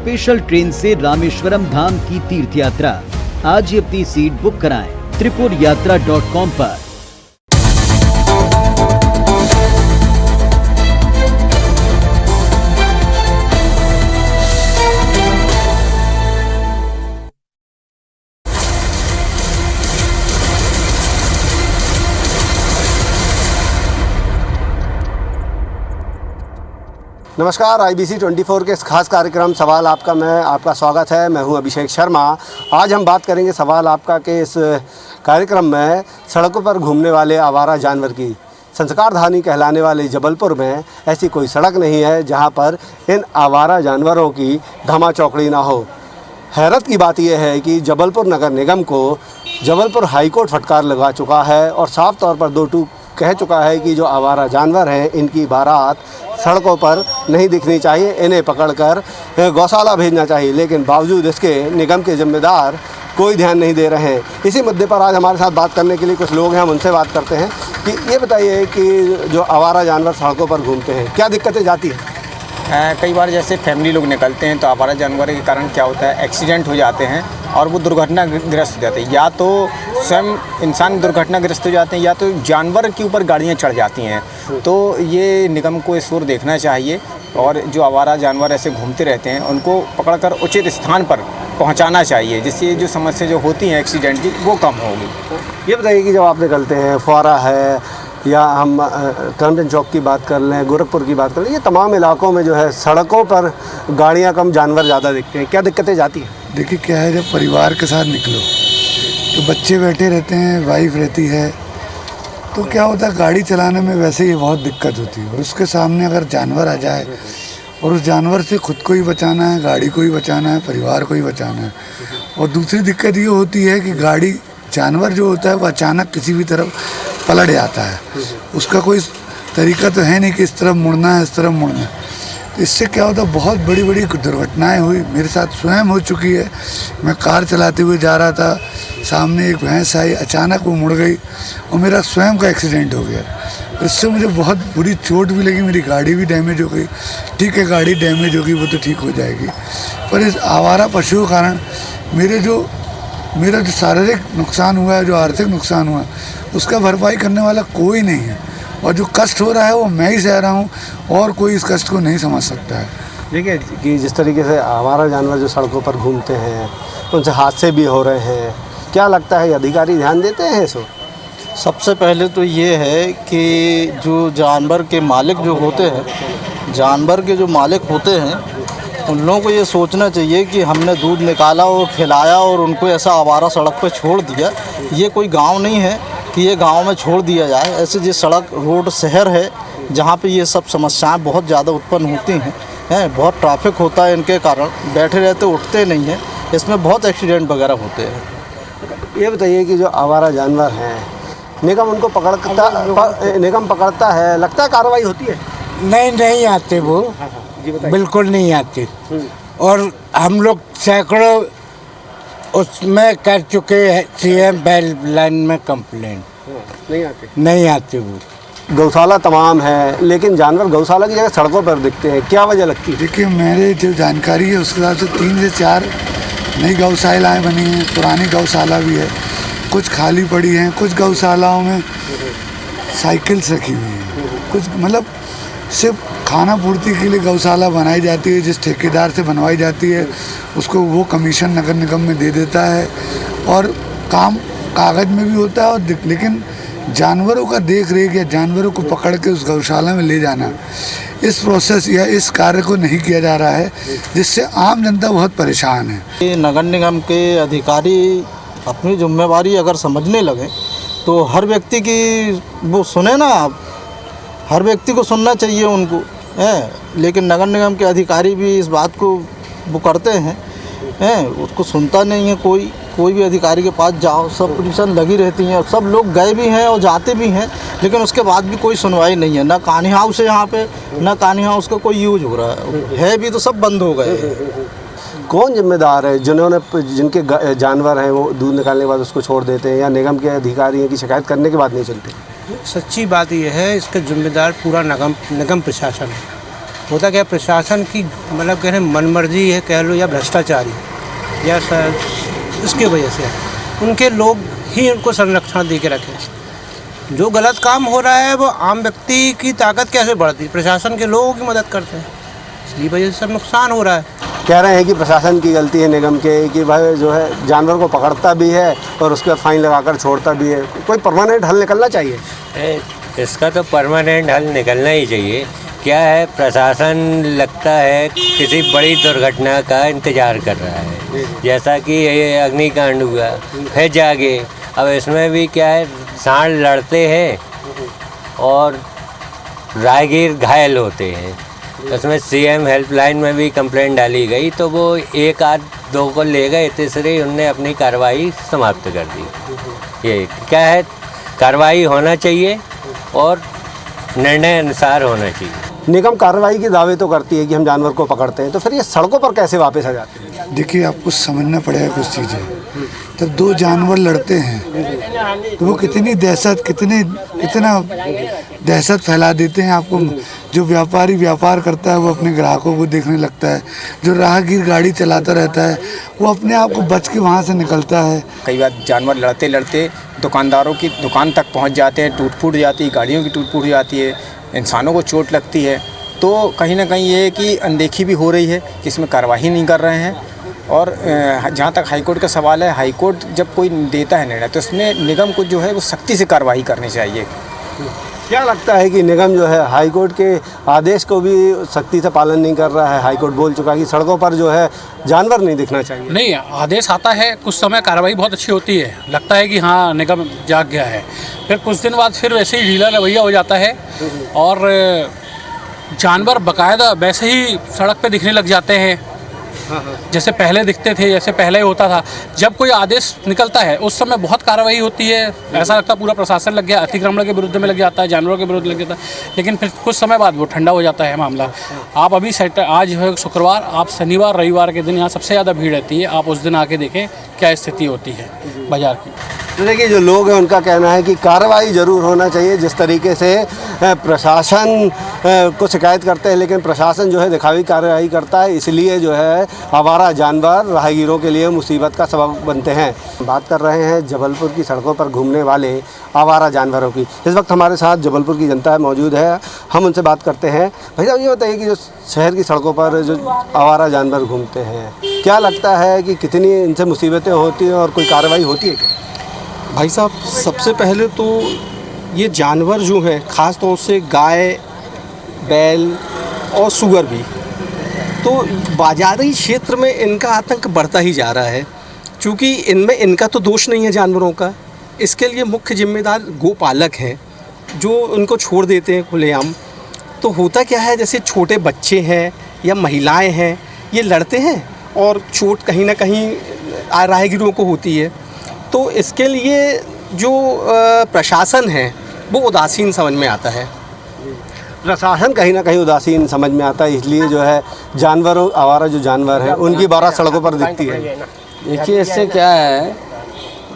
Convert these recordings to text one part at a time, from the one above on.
Special train से रामेश्वरम धाम की तीर्थ यात्रा। आज ही अपनी सीट बुक कराएं tripurayatra.com पर। नमस्कार, IBC 24 के इस खास कार्यक्रम सवाल आपका में आपका स्वागत है। मैं हूं अभिषेक शर्मा। आज हम बात करेंगे सवाल आपका के इस कार्यक्रम में सड़कों पर घूमने वाले आवारा जानवर की। संस्कारधानी कहलाने वाले जबलपुर में ऐसी कोई सड़क नहीं है जहां पर इन आवारा जानवरों की धमा चौकड़ी ना हो। हैरत की बात यह है कि जबलपुर नगर निगम को जबलपुर हाईकोर्ट फटकार लगा चुका है और साफ तौर पर दो टूक कह चुका है कि जो आवारा जानवर हैं इनकी बारात सड़कों पर नहीं दिखनी चाहिए, इन्हें पकड़कर गौशाला भेजना चाहिए। लेकिन बावजूद इसके निगम के जिम्मेदार कोई ध्यान नहीं दे रहे हैं। इसी मुद्दे पर आज हमारे साथ बात करने के लिए कुछ लोग हैं, हम उनसे बात करते हैं कि ये बताइए कि जो आवारा जानवर सड़कों पर घूमते हैं क्या दिक्कतें जाती हैं? कई बार जैसे फैमिली लोग निकलते हैं तो आवारा जानवर के कारण क्या होता है, एक्सीडेंट हो जाते हैं और वो दुर्घटनाग्रस्त हो जाते हैं। या तो स्वयं इंसान दुर्घटनाग्रस्त हो जाते हैं या तो जानवर के ऊपर गाड़ियाँ चढ़ जाती हैं। तो ये निगम को इस ओर देखना चाहिए और जो आवारा जानवर ऐसे घूमते रहते हैं उनको पकड़कर उचित स्थान पर पहुंचाना चाहिए, जिससे जो समस्या जो होती हैं एक्सीडेंट की वो कम होगी। ये बताइए कि जब आप निकलते हैं, फुआरा है या हम करमचंद चौक की बात कर लें, गोरखपुर की बात कर लें, ये तमाम इलाकों में जो है सड़कों पर गाड़ियाँ कम, जानवर ज़्यादा दिखते हैं, क्या दिक्कतें जाती हैं? देखिए क्या है, जब परिवार के साथ निकलो तो बच्चे बैठे रहते हैं, वाइफ रहती है, तो क्या होता है गाड़ी चलाने में वैसे ही बहुत दिक्कत होती है। और उसके सामने अगर जानवर आ जाए और उस जानवर से खुद को ही बचाना है, गाड़ी को ही बचाना है, परिवार को ही बचाना है। और दूसरी दिक्कत ये होती है कि गाड़ी जानवर जो होता है वो अचानक किसी भी तरफ पलट जाता है, उसका कोई तरीका तो है नहीं कि इस तरफ मुड़ना है, इस तरफ मुड़ना है। तो इससे क्या होता है, बहुत बड़ी बड़ी दुर्घटनाएं हुई, मेरे साथ स्वयं हो चुकी है। मैं कार चलाते हुए जा रहा था, सामने एक भैंस आई, अचानक वो मुड़ गई और मेरा स्वयं का एक्सीडेंट हो गया। इससे मुझे बहुत बुरी चोट भी लगी, मेरी गाड़ी भी डैमेज हो गई। ठीक है, गाड़ी डैमेज होगी वो तो ठीक हो जाएगी, पर इस आवारा पशुओं के कारण मेरा जो शारीरिक नुकसान हुआ है, जो आर्थिक नुकसान हुआ है, उसका भरपाई करने वाला कोई नहीं है। और जो कष्ट हो रहा है वो मैं ही सह रहा हूँ और कोई इस कष्ट को नहीं समझ सकता है। देखिए कि जिस तरीके से आवारा जानवर जो सड़कों पर घूमते हैं उनसे हादसे भी हो रहे हैं, क्या लगता है अधिकारी ध्यान देते हैं इसको? सबसे पहले तो ये है कि जो जानवर के मालिक जो होते हैं, जानवर के जो मालिक होते हैं उन लोगों को ये सोचना चाहिए कि हमने दूध निकाला और खिलाया और उनको ऐसा आवारा सड़क पर छोड़ दिया। ये कोई गांव नहीं है कि ये गांव में छोड़ दिया जाए। ऐसे जो सड़क रोड शहर है जहाँ पे ये सब समस्याएं बहुत ज़्यादा उत्पन्न होती हैं, बहुत ट्रैफिक होता है, इनके कारण बैठे रहते उठते नहीं हैं, इसमें बहुत एक्सीडेंट वगैरह होते हैं। ये बताइए कि जो आवारा जानवर हैं निगम उनको निगम पकड़ता है, लगता है कार्रवाई होती है? नहीं आते वो, बिल्कुल नहीं आते। और हम लोग सैकड़ों उसमें कर चुके हैं, CM लाइन में कंप्लेंट, नहीं आते वो। गौशाला तमाम है लेकिन जानवर गौशाला की जगह सड़कों पर दिखते हैं, क्या वजह लगती है? देखिए मेरे जो जानकारी है उसके हिसाब से 3 से 4 नई गौशालाएँ बनी हैं, पुरानी गौशाला भी है, कुछ खाली पड़ी हैं, कुछ गौशालाओं में साइकिल्स रखी हुई हैं, कुछ मतलब सिर्फ खाना पूर्ति के लिए गौशाला बनाई जाती है। जिस ठेकेदार से बनवाई जाती है उसको वो कमीशन नगर निगम में दे देता है और काम कागज़ में भी होता है। और लेकिन जानवरों का देख रेख या जानवरों को पकड़ के उस गौशाला में ले जाना, इस प्रोसेस या इस कार्य को नहीं किया जा रहा है, जिससे आम जनता बहुत परेशान है। नगर निगम के अधिकारी अपनी जिम्मेवारी अगर समझने लगे तो हर व्यक्ति की वो सुने ना, हर व्यक्ति को सुनना चाहिए उनको है। लेकिन नगर निगम के अधिकारी भी इस बात को वो करते हैं, उसको सुनता नहीं है कोई भी अधिकारी के पास जाओ, सब पुलिसन लगी रहती हैं, सब लोग गए भी हैं और जाते भी हैं, लेकिन उसके बाद भी कोई सुनवाई नहीं है। ना कहानी हाउस है यहाँ पे, ना कहानी हाउस का कोई यूज हो रहा है भी तो सब बंद हो गए। कौन जिम्मेदार है जिनके जानवर हैं वो दूध निकालने के बाद उसको छोड़ देते हैं, या निगम के अधिकारी हैं कि शिकायत करने के बाद नहीं चलते? सच्ची बात यह है, इसका जिम्मेदार पूरा निगम प्रशासन है। होता क्या है, प्रशासन की मतलब कह रहे मनमर्जी है कह लो या भ्रष्टाचारी या इसके वजह से उनके लोग ही उनको संरक्षण दे के रखे। जो गलत काम हो रहा है वो आम व्यक्ति की ताकत कैसे बढ़ती है, प्रशासन के लोगों की मदद करते हैं, इसलिए वजह से सब नुकसान हो रहा है। कह रहे हैं कि प्रशासन की गलती है निगम के कि भाई जो है जानवर को पकड़ता भी है और उसके बाद फाइन लगाकर छोड़ता भी है। कोई परमानेंट हल निकलना चाहिए। इसका तो परमानेंट हल निकलना ही चाहिए। क्या है, प्रशासन लगता है किसी बड़ी दुर्घटना का इंतज़ार कर रहा है, जैसा कि ये अग्निकांड हुआ, फिर जागे। अब इसमें भी क्या है, सांड लड़ते हैं और राहगीर घायल होते हैं। इसमें सीएम हेल्पलाइन में भी कंप्लेंट डाली गई तो वो एक आध दो को ले गए, तीसरे उनने अपनी कार्रवाई समाप्त कर दी। ये क्या है, कार्रवाई होना चाहिए और निर्णय अनुसार होना चाहिए। निगम कार्रवाई के दावे तो करती है कि हम जानवर को पकड़ते हैं, तो फिर ये सड़कों पर कैसे वापस आ जाते हैं? देखिए, आपको समझना पड़ेगा कुछ चीज़ें। जब दो जानवर लड़ते हैं तो वो कितना दहशत फैला देते हैं। आपको जो व्यापारी व्यापार करता है वो अपने ग्राहकों को देखने लगता है, जो राहगीर गाड़ी चलाता रहता है वो अपने आप को बच के वहाँ से निकलता है। कई बार जानवर लड़ते लड़ते दुकानदारों की दुकान तक पहुंच जाते हैं, टूट फूट जाती है, गाड़ियों की टूट फूट जाती है, इंसानों को चोट लगती है। तो कहीं ना कहीं ये कि अनदेखी भी हो रही है कि इसमें कार्रवाई नहीं कर रहे हैं। और जहाँ तक हाईकोर्ट का सवाल है, हाईकोर्ट जब कोई देता है निर्णय तो इसमें निगम को जो है वो सख्ती से कार्रवाई करनी चाहिए। क्या लगता है कि निगम जो है हाईकोर्ट के आदेश को भी सख्ती से पालन नहीं कर रहा है? हाईकोर्ट बोल चुका है कि सड़कों पर जो है जानवर नहीं दिखना चाहिए। नहीं, आदेश आता है, कुछ समय कार्रवाई बहुत अच्छी होती है, लगता है कि हाँ निगम जाग गया है, फिर कुछ दिन बाद फिर वैसे ही ढीला रवैया हो जाता है और जानवर बाकायदा वैसे ही सड़क पे दिखने लग जाते हैं जैसे पहले दिखते थे, जैसे पहले होता था। जब कोई आदेश निकलता है उस समय बहुत कार्रवाई होती है, ऐसा लगता है पूरा प्रशासन लग गया, अतिक्रमण के विरुद्ध में लग जाता है, जानवरों के विरुद्ध लग जाता है, लेकिन फिर कुछ समय बाद वो ठंडा हो जाता है मामला। आप अभी आज है शुक्रवार, आप शनिवार रविवार के दिन यहाँ सबसे ज़्यादा भीड़ रहती है, आप उस दिन आके देखें क्या स्थिति होती है बाज़ार की। तो देखिए, जो लोग हैं उनका कहना है कि कार्रवाई ज़रूर होना चाहिए। जिस तरीके से प्रशासन को शिकायत करते हैं, लेकिन प्रशासन जो है दिखावी कार्रवाई करता है, इसलिए जो है आवारा जानवर राहगीरों के लिए मुसीबत का सबब बनते हैं। बात कर रहे हैं जबलपुर की सड़कों पर घूमने वाले आवारा जानवरों की। इस वक्त हमारे साथ जबलपुर की जनता मौजूद है, हम उनसे बात करते हैं। भाई साहब, ये बताइए कि जो शहर की सड़कों पर जो आवारा जानवर घूमते हैं, क्या लगता है कि कितनी इनसे मुसीबतें होती हैं और कोई कार्रवाई होती है क्या? भाई साहब, सबसे पहले तो ये जानवर जो है ख़ास तौर से गाय, बैल और सूअर भी, तो बाजारी क्षेत्र में इनका आतंक बढ़ता ही जा रहा है। क्योंकि इनमें इनका तो दोष नहीं है जानवरों का, इसके लिए मुख्य जिम्मेदार गोपालक हैं जो उनको छोड़ देते हैं खुलेआम। तो होता क्या है, जैसे छोटे बच्चे हैं या महिलाएं हैं, ये लड़ते हैं और चोट कहीं ना कहीं राहगीरों को होती है। तो इसके लिए जो प्रशासन है वो उदासीन समझ में आता है। प्रशासन कहीं ना कहीं उदासीन समझ में आता है, इसलिए जो है जानवरों आवारा जो जानवर हैं उनकी बारात सड़कों पर दिखती है। देखिए, इससे क्या है,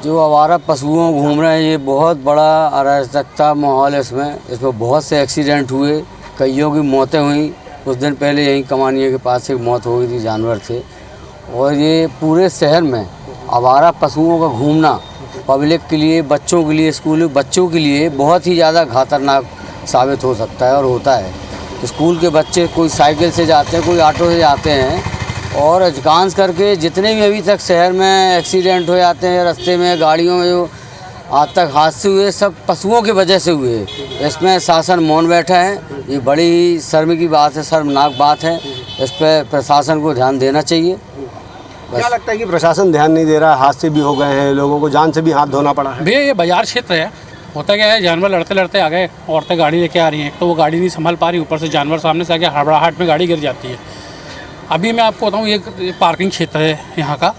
जो आवारा पशुओं घूम रहे हैं, ये बहुत बड़ा अराजकता माहौल है। इसमें बहुत से एक्सीडेंट हुए, कईयों की मौतें हुई। कुछ दिन पहले यहीं कमानिया के पास एक मौत हो गई थी, जानवर थे। और ये पूरे शहर में आवारा पशुओं का घूमना पब्लिक के लिए, बच्चों के लिए, स्कूल बच्चों के लिए बहुत ही ज़्यादा खतरनाक साबित हो सकता है और होता है। स्कूल के बच्चे कोई साइकिल से जाते हैं, कोई ऑटो से जाते हैं, और अधिकांश करके जितने भी अभी तक शहर में एक्सीडेंट हो जाते हैं रास्ते में, गाड़ियों में जो आज तक हादसे हुए, सब पशुओं की वजह से हुए। इसमें शासन मौन बैठा है, ये बड़ी शर्म की बात है, शर्मनाक बात है। इस पर प्रशासन को ध्यान देना चाहिए। क्या लगता है कि प्रशासन ध्यान नहीं दे रहा? हादसे भी हो गए हैं, लोगों को जान से भी हाथ धोना पड़ा है। भैया, ये बाजार क्षेत्र है, होता क्या है, जानवर लड़ते लड़ते आ गए, औरतें गाड़ी लेके आ रही हैं, तो वो गाड़ी नहीं संभाल पा रही, ऊपर से जानवर सामने से आके हड़बड़ाहट में गाड़ी गिर जाती है। अभी मैं आपको बताऊँ, ये पार्किंग क्षेत्र है यहाँ का,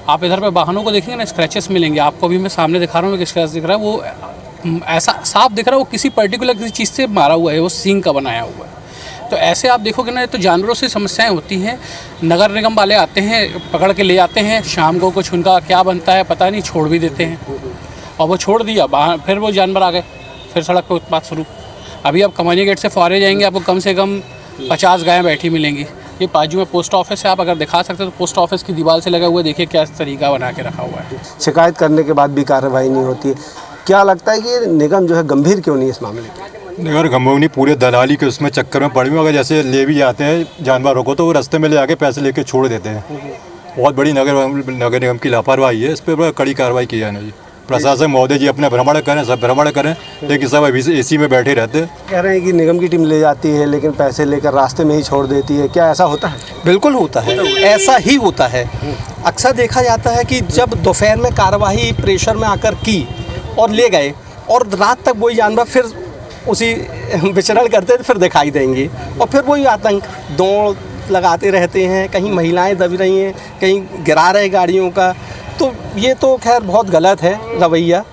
आप इधर पे वाहनों को देखेंगे ना, स्क्रैचेस मिलेंगे आपको। अभी मैं सामने दिखा रहा हूँ, एक स्क्रैच दिख रहा है, वो ऐसा साफ दिख रहा है, वो किसी पर्टिकुलर किसी चीज़ से मारा हुआ है, वो सींग का बनाया हुआ है। तो ऐसे आप देखोगे ना, तो जानवरों से समस्याएं होती हैं। नगर निगम वाले आते हैं, पकड़ के ले जाते हैं, शाम को कुछ उनका क्या बनता है पता नहीं, छोड़ भी देते हैं। और वो छोड़ दिया, फिर वो जानवर आ गए, फिर सड़क पर उत्पात शुरू। अभी आप कमानिया गेट से फुहारे जाएंगे, आपको कम से कम 50 गायें बैठी मिलेंगी। ये बाजू में पोस्ट ऑफिस है, आप अगर दिखा सकते हो तो पोस्ट ऑफिस की दीवार से लगा हुआ है, देखिए क्या तरीका बना के रखा हुआ है। शिकायत करने के बाद भी कार्रवाई नहीं होती है। क्या लगता है कि ये निगम जो है गंभीर क्यों नहीं इस मामले में? अगर गंभीर पूरे दलाली के उसमें चक्कर में पड़ी हुई, अगर जैसे ले भी जाते हैं जानवरों को तो वो रास्ते में ले आके पैसे लेके छोड़ देते हैं। बहुत बड़ी नगर निगम की लापरवाही है, इस पर कड़ी कार्रवाई की जानी चाहिए। प्रशासन महोदय जी अपने भ्रमण करें, सब भ्रमण करें, लेकिन सब अभी से एसी में बैठे रहते हैं। कह रहे हैं कि निगम की टीम ले जाती है लेकिन पैसे लेकर रास्ते में ही छोड़ देती है, क्या ऐसा होता है? बिल्कुल होता है, ऐसा ही होता है। अक्सर देखा जाता है कि जब दोपहर में कार्रवाई प्रेशर में आकर की और ले गए और रात तक वही जानवर फिर उसी विचरण करते फिर दिखाई देंगे और फिर वही आतंक दौड़ लगाते रहते हैं। कहीं महिलाएं दब रही हैं, कहीं गिरा रहे गाड़ियों का, तो ये तो खैर बहुत गलत है रवैया।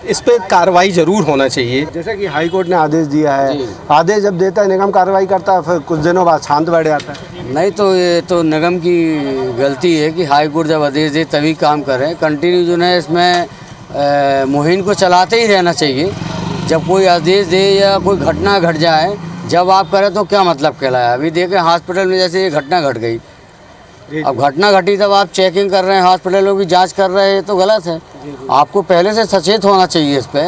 इस पे कार्रवाई ज़रूर होना चाहिए। जैसे कि हाई कोर्ट ने आदेश दिया है, आदेश जब देता है निगम कार्रवाई करता है, फिर कुछ दिनों बाद शांत बैठ जाता है। नहीं तो ये तो निगम की गलती है कि हाई कोर्ट जब आदेश दे तभी काम करें। कंटिन्यू जो है इसमें मुहिम को चलाते ही रहना चाहिए। जब कोई आदेश दे या कोई घटना घट जाए, जब आप करें तो क्या मतलब कहलाया। अभी देखें हॉस्पिटल में जैसे ये घटना घट गई, अब घटना घटी तब आप चेकिंग कर रहे हैं, हॉस्पिटलों की जांच कर रहे हैं, तो गलत है। आपको पहले से सचेत होना चाहिए इस पे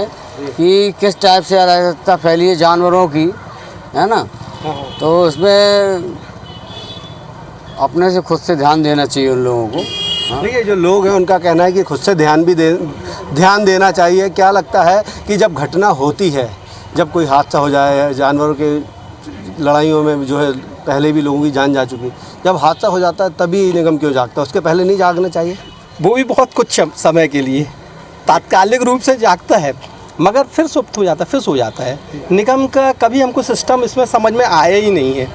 कि किस टाइप से अराजकता फैली है जानवरों की, है ना। तो उसमें अपने से खुद से ध्यान देना चाहिए उन लोगों को। देखिए जो लोग हैं उनका कहना है कि खुद से ध्यान देना चाहिए। क्या लगता है कि जब घटना होती है, जब कोई हादसा हो जाए, जानवरों के लड़ाइयों में जो है पहले भी लोगों की जान जा चुकी, जब हादसा हो जाता है तभी निगम क्यों जागता है? उसके पहले नहीं जागना चाहिए? वो भी बहुत कुछ समय के लिए तात्कालिक रूप से जागता है, मगर फिर सुप्त हो जाता है, फिर सो जाता है। निगम का कभी हमको सिस्टम इसमें समझ में आया ही नहीं है,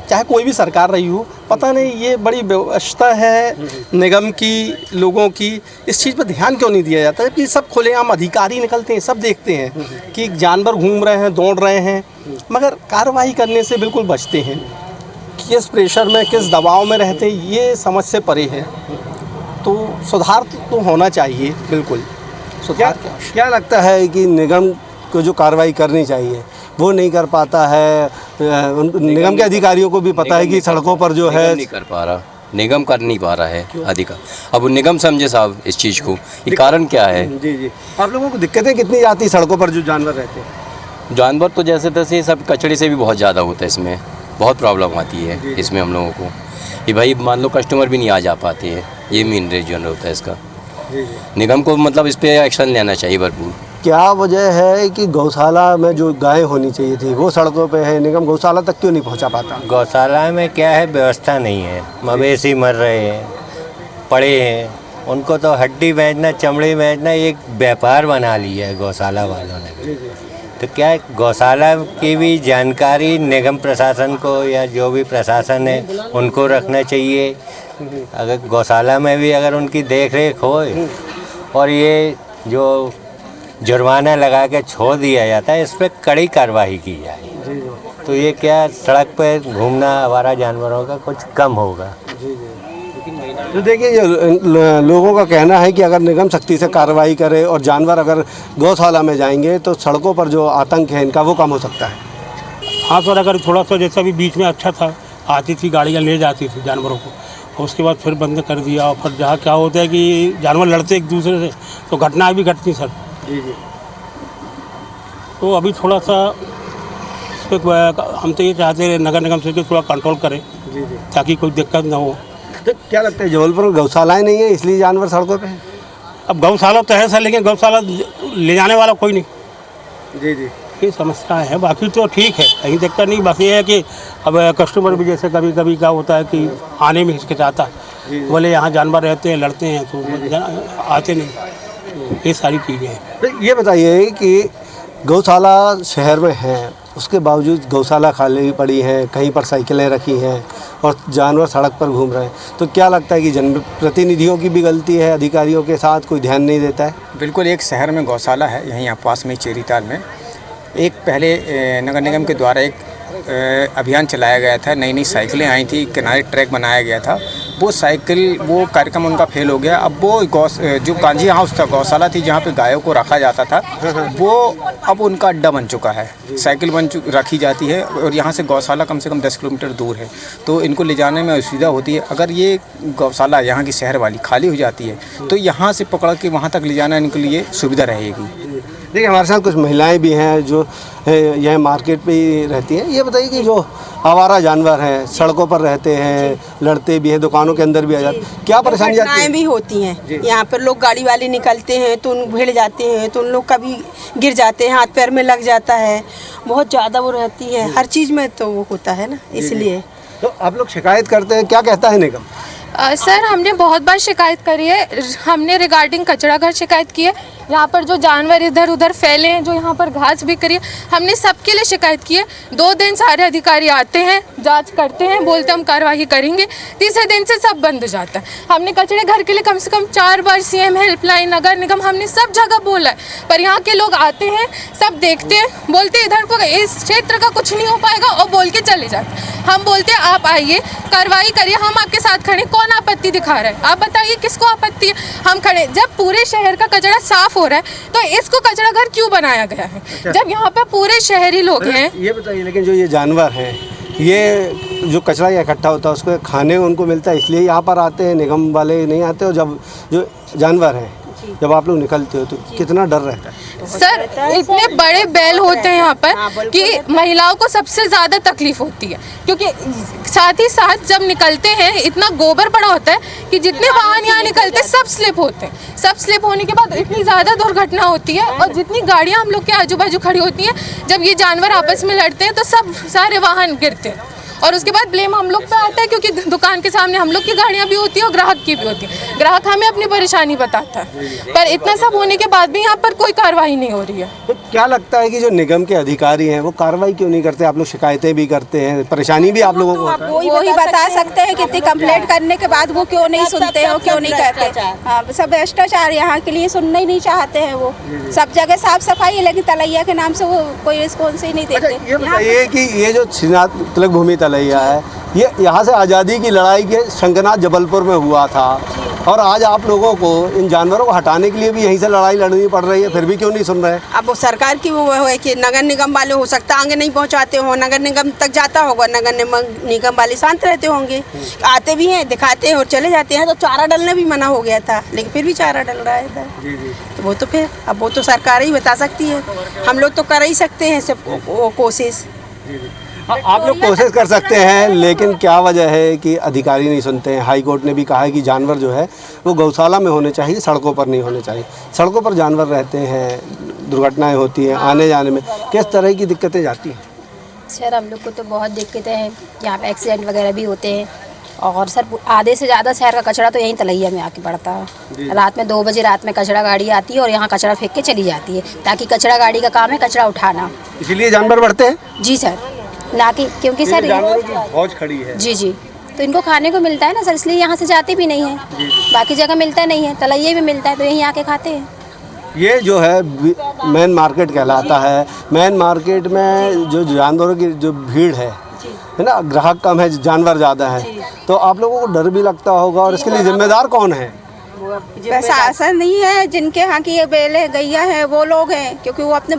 चाहे कोई भी सरकार रही हो। पता नहीं ये बड़ी व्यवस्था है निगम की, लोगों की, इस चीज़ पर ध्यान क्यों नहीं दिया जाता है? कि सब खुलेआम अधिकारी निकलते हैं, सब देखते हैं कि जानवर घूम रहे हैं, दौड़ रहे हैं, मगर कार्रवाई करने से बिल्कुल बचते हैं। किस प्रेशर में, किस दबाव में रहते हैं, ये समझ से परे है। तो सुधार तो होना चाहिए, बिल्कुल सुधार। क्या लगता है कि निगम को जो कार्रवाई करनी चाहिए वो नहीं कर पाता है? निगम के अधिकारियों को भी पता है कि सड़कों पर जो है नहीं कर पा रहा, निगम कर नहीं पा रहा है अधिकार। अब वो निगम समझे साहब इस चीज़ को, ये कारण क्या है? जी आप लोगों को दिक्कतें कितनी आती सड़कों पर जो जानवर रहते हैं? जानवर तो जैसे तैसे सब कचड़े से भी बहुत ज़्यादा होता है, इसमें बहुत प्रॉब्लम आती है इसमें हम लोगों को। कि भाई मान लो कस्टमर भी नहीं आ जा पाते हैं, ये मेन रीजन होता है इसका। निगम को मतलब इस पे एक्शन लेना चाहिए भरपूर। क्या वजह है कि गौशाला में जो गाय होनी चाहिए थी वो सड़कों पे है, निगम गौशाला तक क्यों नहीं पहुंचा पाता? गौशाला में क्या है, व्यवस्था नहीं है। मवेशी मर रहे हैं, पड़े हैं, उनको तो हड्डी बेचना, चमड़ी बेचना एक व्यापार बना लिया है गौशाला वालों ने। तो क्या है, गौशाला की भी जानकारी निगम प्रशासन को या जो भी प्रशासन है उनको रखना चाहिए। अगर गौशाला में भी अगर उनकी देख रेख हो और ये जो जुर्माना लगा के छोड़ दिया जाता है, इस पर कड़ी कार्रवाई की जाए तो ये क्या सड़क पर घूमना आवारा जानवरों का कुछ कम होगा। तो देखिए लोगों का कहना है कि अगर निगम सख्ती से कार्रवाई करे और जानवर अगर गौशाला में जाएंगे तो सड़कों पर जो आतंक है इनका वो कम हो सकता है। हाँ सर, अगर थोड़ा सा जैसा भी बीच में अच्छा था, आती थी गाड़ियाँ ले जाती थी जानवरों को, और उसके बाद फिर बंद कर दिया। और फिर जहाँ क्या होता है कि जानवर लड़ते एक दूसरे से तो घटनाएँ भी घटती सर। जी तो अभी थोड़ा सा इस पर हम तो ये चाहते हैं नगर निगम से कि थोड़ा कंट्रोल करें ताकि कोई दिक्कत ना हो। तो क्या लगता है जबलपुर में गौशालाएँ नहीं है इसलिए जानवर सड़कों पे हैं? अब गौशाला तो है सर, लेकिन गौशाला ले जाने वाला कोई नहीं। जी ये समस्या है, बाकी तो ठीक है, कहीं दिक्कत नहीं। बस ये है कि अब कस्टमर भी जैसे कभी कभी क्या होता है कि आने में हिचकिचाता, बोले यहाँ जानवर रहते हैं, लड़ते हैं, तो आते नहीं। ये सारी चीज़ें हैं। तो ये बताइए कि गौशाला शहर में है, उसके बावजूद गौशाला खाली पड़ी है, कहीं पर साइकिलें रखी हैं और जानवर सड़क पर घूम रहे हैं, तो क्या लगता है कि जनप्रतिनिधियों की भी गलती है, अधिकारियों के साथ कोई ध्यान नहीं देता है? बिल्कुल, एक शहर में गौशाला है, यहीं पास में चेरीताल में। एक पहले नगर निगम के द्वारा एक अभियान चलाया गया था, नई नई साइकिलें आई थी, किनारे ट्रैक बनाया गया था वो साइकिल वो कार्यक्रम उनका फेल हो गया। अब वो जो कांजी हाउस था, गौशाला थी जहाँ पे गायों को रखा जाता था, वो अब उनका अड्डा बन चुका है। साइकिल रखी जाती है और यहाँ से गौशाला कम से कम 10 किलोमीटर दूर है, तो इनको ले जाने में असुविधा होती है। अगर ये गौशाला यहाँ की शहर वाली खाली हो जाती है तो यहाँ से पकड़ के वहाँ तक ले जाना इनके लिए सुविधा रहेगी। देखिए, हमारे साथ कुछ महिलाएं भी हैं जो यह मार्केट पे ही रहती हैं। ये बताइए कि जो आवारा जानवर हैं, सड़कों पर रहते हैं, लड़ते भी हैं, दुकानों के अंदर भी आ जाते हैं, क्या परेशानी आती है? भी होती हैं। यहाँ पर लोग गाड़ी वाले निकलते हैं तो उन भिड़ जाते हैं, तो उन लोग कभी गिर जाते हैं, हाथ पैर में लग जाता है, बहुत ज़्यादा वो रहती है। हर चीज़ में तो वो होता है ना, इसलिए। तो आप लोग शिकायत करते हैं, क्या कहता है निगम? सर, हमने बहुत बार शिकायत करी है। हमने रिगार्डिंग कचरा घर शिकायत की है। यहाँ पर जो जानवर इधर उधर फैले हैं, जो यहाँ पर घास बिक रही है, हमने सबके लिए शिकायत की है। 2 दिन सारे अधिकारी आते हैं, जांच करते हैं, बोलते हम कार्रवाई करेंगे, तीसरे दिन से सब बंद हो जाता है। हमने कचरे घर के लिए कम से कम 4 बार सीएम हेल्पलाइन, नगर निगम, हमने सब जगह बोला है, पर यहाँ के लोग आते हैं, सब देखते हैं, बोलते हैं इधर को इस क्षेत्र का कुछ नहीं हो पाएगा और बोल के चले जाते हैं। हम बोलते हैं आप आइए, कार्रवाई करिए, हम आपके साथ खड़े। कौन आपत्ति दिखा रहा है? आप बताइए किसको आपत्ति है? हम खड़े। जब पूरे शहर का कचरा साफ हो रहा है तो इसको कचरा घर क्यों बनाया गया है? जब यहाँ पे पूरे शहरी लोग हैं। ये बताइए, लेकिन जो ये जानवर हैं, ये जो कचरा इकट्ठा होता है उसको खाने उनको मिलता है, इसलिए यहाँ पर आते हैं, निगम वाले नहीं आते? और जब जो जानवर हैं, जब आप लोग निकलते हो तो कितना डर रहता है? सर, इतने बड़े बैल होते हैं यहाँ पर कि महिलाओं को सबसे ज़्यादा तकलीफ होती है, क्योंकि साथ ही साथ जब निकलते हैं इतना गोबर पड़ा होता है कि जितने वाहन यहाँ निकलते हैं सब स्लिप होते हैं। सब स्लिप होने के बाद इतनी ज़्यादा दुर्घटना होती है, और जितनी गाड़ियाँ हम लोग के आजू बाजू खड़ी होती हैं, जब ये जानवर आपस में लड़ते हैं तो सब सारे वाहन गिरते हैं, और उसके बाद ब्लेम हम लोग पे आता है, क्योंकि दुकान के सामने हम लोग की गाड़ियाँ भी होती है और ग्राहक की भी होती है। ग्राहक हमें अपनी परेशानी बताता है, पर इतना सब होने के बाद भी यहाँ पर कोई कार्रवाई नहीं हो रही है। तो क्या लगता है कि जो निगम के अधिकारी हैं वो कार्रवाई क्यों नहीं करते? आप लोग शिकायतें भी करते हैं, परेशानी भी आप लोगों को होता है? वो ही बता सकते हैं कितनी कंप्लेंट करने के बाद वो क्यों नहीं सुनते हो, क्यों नहीं करते। हाँ, सब भ्रष्टाचार यहाँ के लिए सुनना ही नहीं चाहते हैं। वो सब जगह साफ सफाई है, लेकिन तलैया के नाम से वो कोई रिस्पॉन्स ही नहीं देते। ये बताइए कि ये जो श्रीनाथ तिलक भूमि तलैया है, ये यहाँ से आज़ादी की लड़ाई के शंखनाद जबलपुर में हुआ था, और आज आप लोगों को इन जानवरों को हटाने के लिए भी यहीं से लड़ाई लड़नी पड़ रही है, फिर भी क्यों नहीं सुन रहे? अब वो सरकार की वो है कि नगर निगम वाले हो सकता आगे नहीं पहुंचाते हो, नगर निगम तक जाता होगा, नगर निगम वाले शांत रहते होंगे, आते भी हैं, दिखाते हैं और चले जाते हैं। तो चारा डालना भी मना हो गया था, लेकिन फिर भी चारा डल रहा था। तो वो तो फिर अब वो तो सरकार ही बता सकती है, हम लोग तो कर ही सकते हैं सब कोशिश। आप लोग कोशिश कर सकते हैं, लेकिन क्या वजह है कि अधिकारी नहीं सुनते हैं? हाई कोर्ट ने भी कहा है कि जानवर जो है वो गौशाला में होने चाहिए, सड़कों पर नहीं होने चाहिए। सड़कों पर जानवर रहते हैं, दुर्घटनाएं होती हैं, आने जाने में किस तरह की दिक्कतें जाती हैं? सर, हम लोग को तो बहुत दिक्कतें हैं, यहाँ पे एक्सीडेंट वगैरह भी होते हैं, और सर आधे से ज़्यादा शहर का कचरा तो यहीं तलैया में आके पड़ता है। रात में 2 बजे रात में कचरा गाड़ी आती है और यहाँ कचरा फेंक के चली जाती है, ताकि कचरा गाड़ी का काम है कचरा उठाना। इसीलिए जानवर बढ़ते हैं? जी सर, ना कि क्योंकि सर फौज खड़ी है। जी, तो इनको खाने को मिलता है ना सर, इसलिए यहाँ से जाते भी नहीं है। बाकी जगह मिलता नहीं है, तलैये में मिलता है तो यहीं आके खाते हैं। ये जो है मेन मार्केट कहलाता है। मेन मार्केट में जो जानवरों की जो भीड़ है ना, ग्राहक कम है, जानवर ज़्यादा है, तो आप लोगों को डर भी लगता होगा, और इसके लिए जिम्मेदार कौन है? प्रशासन नहीं है, जिनके यहाँ की ये बैलें गैया है वो लोग हैं, क्योंकि वो अपने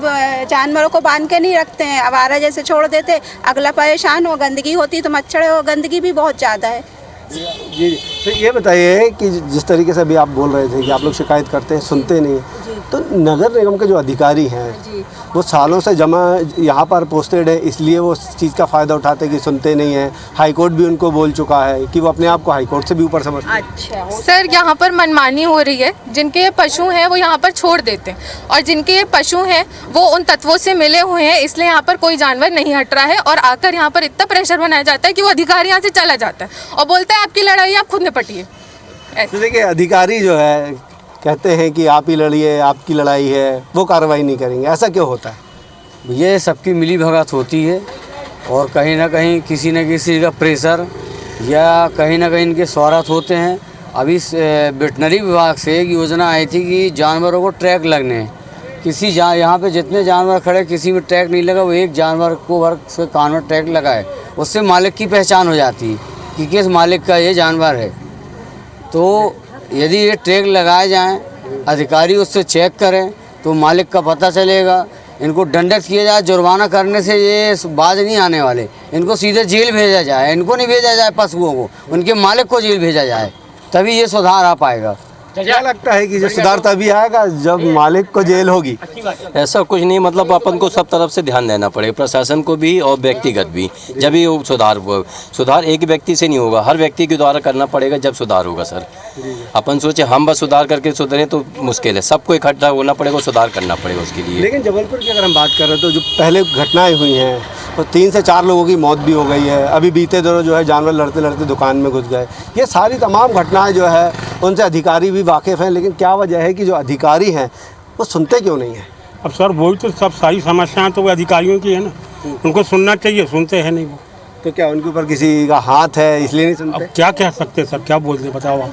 जानवरों को बांध के नहीं रखते हैं, आवारा जैसे छोड़ देते, अगला परेशान हो, गंदगी होती तो मच्छर हो, गंदगी भी बहुत ज़्यादा है। जी, तो ये बताइए कि जिस तरीके से अभी आप बोल रहे थे कि आप लोग शिकायत करते हैं, सुनते नहीं, तो नगर निगम के जो अधिकारी हैं वो सालों से जमा यहाँ पर पोस्टेड है, इसलिए वो इस चीज़ का फ़ायदा उठाते हैं कि सुनते नहीं हैं। हाई कोर्ट भी उनको बोल चुका है कि वो अपने आप को हाई कोर्ट से भी ऊपर समझते हैं। अच्छा सर, यहाँ पर मनमानी हो रही है। जिनके ये पशु हैं वो यहाँ पर छोड़ देते हैं, और जिनके ये पशु हैं वो उन तत्वों से मिले हुए हैं, इसलिए यहाँ पर कोई जानवर नहीं हट रहा है, और आकर यहाँ पर इतना प्रेशर बनाया जाता है कि वो अधिकारी यहाँ से चला जाता है और बोलता है आपकी लड़ाई आप खुद निपटिए। तो देखिए, अधिकारी जो है कहते हैं कि आप ही लड़िए, आपकी लड़ाई है, वो कार्रवाई नहीं करेंगे, ऐसा क्यों होता है? ये सबकी मिली भगत होती है, और कहीं ना कहीं किसी न किसी का प्रेशर, या कहीं ना कहीं इनके स्वार्थ होते हैं। अभी वेटनरी विभाग से एक योजना आई थी कि जानवरों को ट्रैक लगने हैं, किसी यहाँ पे जितने जानवर खड़े किसी में ट्रैक नहीं लगा, वो एक जानवर को वर्ग से कान में ट्रैक लगाए, उससे मालिक की पहचान हो जाती है कि किस मालिक का ये जानवर है। तो यदि ये ट्रैक लगाए जाएं, अधिकारी उससे चेक करें तो मालिक का पता चलेगा। इनको दंडित किया जाए, जुर्माना करने से ये बाज नहीं आने वाले। इनको सीधे जेल भेजा जाए, इनको नहीं भेजा जाए पशुओं को, उनके मालिक को जेल भेजा जाए, तभी ये सुधार आ पाएगा। क्या लगता है कि जो सुधार तभी आएगा जब मालिक को जेल होगी? ऐसा कुछ नहीं, मतलब अपन को सब तरफ से ध्यान देना पड़ेगा, प्रशासन को भी और व्यक्तिगत भी, जब ही वो सुधार एक व्यक्ति से नहीं होगा, हर व्यक्ति के द्वारा करना पड़ेगा, जब सुधार होगा सर। अपन सोचे हम बस सुधार करके सुधरें तो मुश्किल है, सबको इकट्ठा होना पड़ेगा, सुधार करना पड़ेगा उसके लिए। लेकिन जबलपुर की अगर हम बात करें तो जो पहले घटनाएं हुई हैं तो 3 से 4 लोगों की मौत भी हो गई है। अभी बीते दिनों जो है जानवर लड़ते लड़ते दुकान में घुस गए। ये सारी तमाम घटनाएं जो है उनसे अधिकारी भी वाकिफ़ हैं, लेकिन क्या वजह है कि जो अधिकारी हैं वो सुनते क्यों नहीं हैं? अब सर वही तो सब सारी समस्याएं तो वो अधिकारियों की है ना, उनको सुनना चाहिए, सुनते हैं नहीं वो। तो क्या उनके ऊपर किसी का हाथ है इसलिए नहीं सुनते? अब क्या कह सकते सर, क्या बोल दे बताओ आप।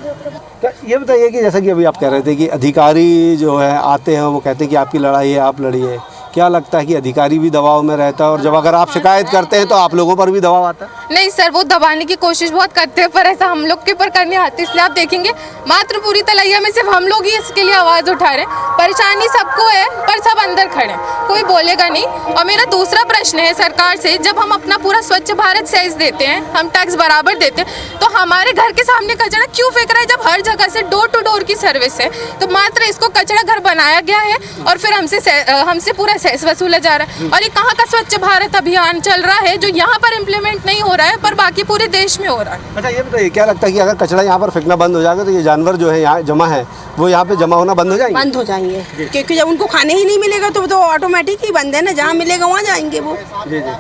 तो ये बताइए कि जैसा कि अभी आप कह रहे थे कि अधिकारी जो है आते हैं वो कहते हैं कि आपकी लड़ाई है, आप लड़िए। क्या लगता है कि अधिकारी भी दबाव में रहता है और जब अगर आप शिकायत करते हैं तो आप लोगों पर भी दबाव आता है? नहीं सर, वो दबाने की कोशिश बहुत करते हैं पर ऐसा हम लोग के ऊपर करने आते, इसलिए आप देखेंगे मात्र पूरी तलैया में सिर्फ हम लोग ही इसके लिए आवाज़ उठा रहे हैं। परेशानी सबको है पर सब अंदर खड़े हैं, कोई बोलेगा नहीं। और मेरा दूसरा प्रश्न है सरकार से, जब हम अपना पूरा स्वच्छ भारत सेस देते हैं, हम टैक्स बराबर देते हैं, तो हमारे घर के सामने कचरा क्यों फेंक रहा है? जब हर जगह से डोर टू डोर की सर्विस है तो मात्र इसको कचरा घर बनाया गया है और फिर हमसे पूरा सेस वसूला जा रहा है। और ये कहाँ का स्वच्छ भारत अभियान चल रहा है जो यहाँ पर इम्प्लीमेंट नहीं हो रहा है पर बाकी पूरे देश में हो रहा है। अच्छा ये बताइए, क्या लगता है कि अगर कचरा यहाँ पर फेंकना बंद हो जाएगा तो ये जानवर जो है यहाँ जमा है वो यहाँ पे जमा होना बंद हो जाएंगे? बंद हो जाएंगे, क्योंकि जब उनको खाने ही नहीं मिलेगा तो ऑटोमेटिक ही बंद है ना, जहाँ मिलेगा वहाँ जाएंगे वो। जी जी।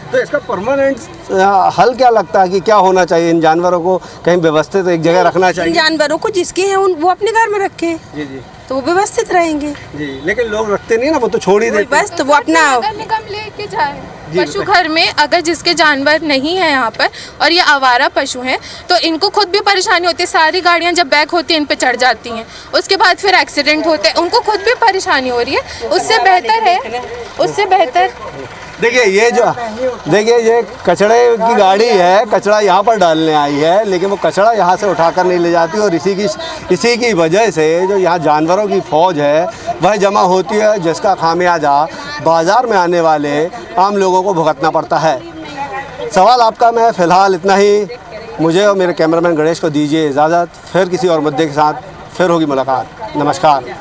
तो इसका परमानेंट हल क्या लगता है कि क्या होना चाहिए? इन जानवरों को कहीं व्यवस्थित एक जगह रखना चाहिए? जानवरों को जिसके हैं वो अपने घर में रखे जी जी, तो वो व्यवस्थित रहेंगे। जी, लेकिन लोग रखते नहीं ना, वो तो छोड़ ही देते। बस तो वो अपना नगर निगम लेके जाए। पशु घर में अगर जिसके जानवर नहीं है यहाँ पर और ये आवारा पशु हैं तो इनको खुद भी परेशानी होती है। सारी गाड़ियाँ जब बैक होती हैं इन पे चढ़ जाती हैं, उसके बाद फिर एक्सीडेंट होते हैं, उनको खुद भी परेशानी हो रही है। उससे बेहतर देखिए ये कचड़े की गाड़ी है, कचरा यहाँ पर डालने आई है, लेकिन वो कचरा यहाँ से उठाकर नहीं ले जाती और इसी की वजह से जो यहाँ जानवरों की फौज है वह जमा होती है, जिसका खामियाजा बाज़ार में आने वाले आम लोगों को भुगतना पड़ता है। सवाल आपका मैं फ़िलहाल इतना ही। मुझे और मेरे कैमरामैन गणेश को दीजिए इजाज़त। फिर किसी और मुद्दे के साथ फिर होगी मुलाकात। नमस्कार।